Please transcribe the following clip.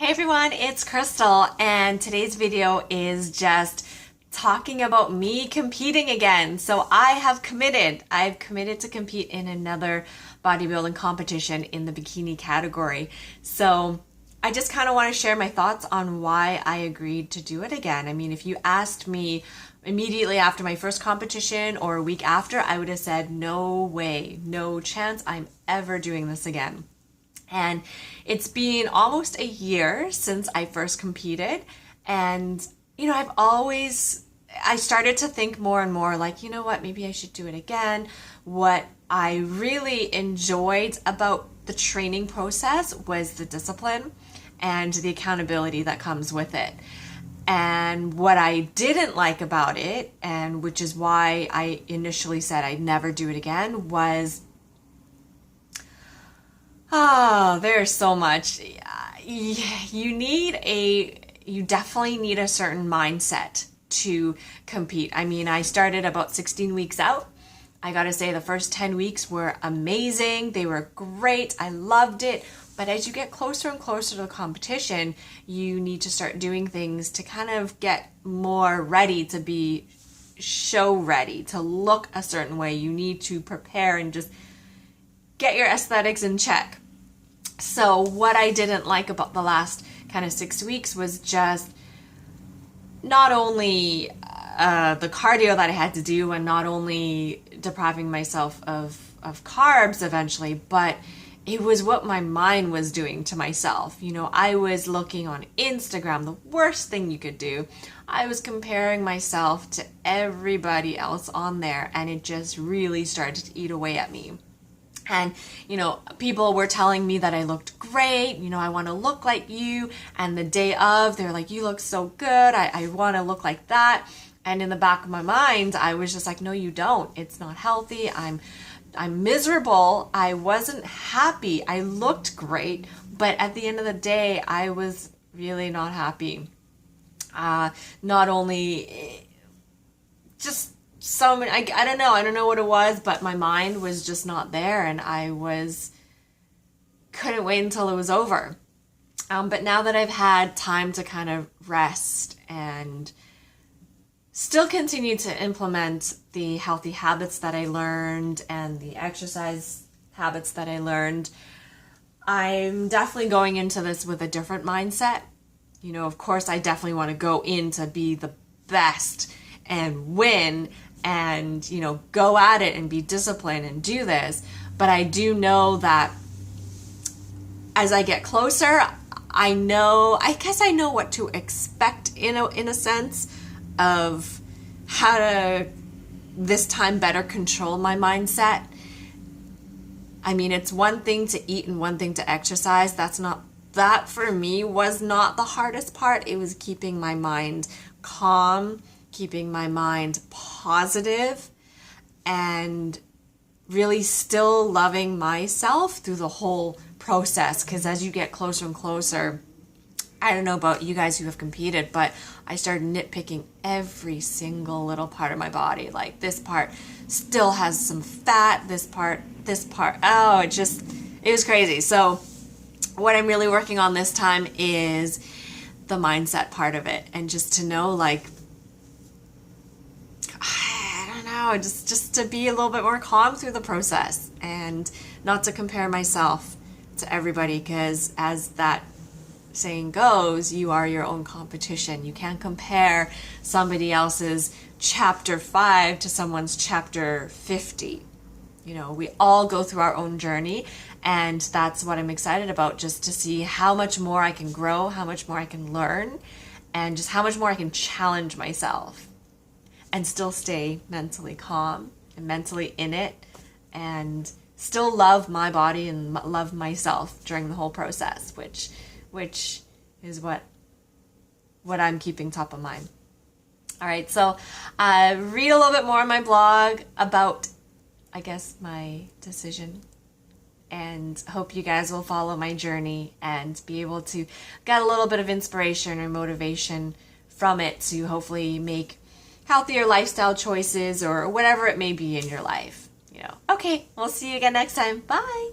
Hey everyone, it's Crystal, and today's video is just talking about me competing again. So I've committed to compete in another bodybuilding competition in the bikini category. So I just kind of want to share my thoughts on why I agreed to do it again. I mean, if you asked me immediately after my first competition or a week after, I would have said, no way, no chance I'm ever doing this again. And it's been almost a year since I first competed. And, I started to think more and more like, you know what, maybe I should do it again. What I really enjoyed about the training process was the discipline and the accountability that comes with it. And what I didn't like about it, and which is why I initially said I'd never do it again, was there's so much. You definitely need a certain mindset to compete. I mean, I started about 16 weeks out. I gotta say the first 10 weeks were amazing. They were great. I loved it. But as you get closer and closer to the competition, you need to start doing things to kind of get more ready to be show ready, to look a certain way. You need to prepare and just get your aesthetics in check. So what I didn't like about the last kind of 6 weeks was just not only the cardio that I had to do and not only depriving myself of carbs eventually, but it was what my mind was doing to myself. I was looking on Instagram, the worst thing you could do. I was comparing myself to everybody else on there, and it just really started to eat away at me. And, people were telling me that I looked great, I want to look like you. And the day of, they're like, you look so good. I want to look like that. And in the back of my mind, I was just like, no, you don't. It's not healthy. I'm miserable. I wasn't happy. I looked great. But at the end of the day, I was really not happy. Not only just so many, I don't know what it was, but my mind was just not there, and couldn't wait until it was over. But now that I've had time to kind of rest and still continue to implement the healthy habits that I learned and the exercise habits that I learned, I'm definitely going into this with a different mindset. Of course, I definitely want to go in to be the best and win and, go at it and be disciplined and do this. But I do know that as I get closer, I guess I know what to expect in a sense of how to this time better control my mindset. I mean, it's one thing to eat and one thing to exercise. That for me was not the hardest part. It was keeping my mind calm, keeping my mind positive, and really still loving myself through the whole process. Because as you get closer and closer, I don't know about you guys who have competed, but I started nitpicking every single little part of my body. Like, this part still has some fat, this part, oh, it was crazy. So what I'm really working on this time is the mindset part of it, and just to know, like, just to be a little bit more calm through the process and not to compare myself to everybody, because as that saying goes, you are your own competition. You can't compare somebody else's chapter 5 to someone's chapter 50. We all go through our own journey, and that's what I'm excited about, just to see how much more I can grow, how much more I can learn, and just how much more I can challenge myself and still stay mentally calm and mentally in it, and still love my body and love myself during the whole process, which is what I'm keeping top of mind. All right, so read a little bit more on my blog about, I guess, my decision, and hope you guys will follow my journey and be able to get a little bit of inspiration or motivation from it to hopefully make healthier lifestyle choices or whatever it may be in your life. Okay, we'll see you again next time. Bye.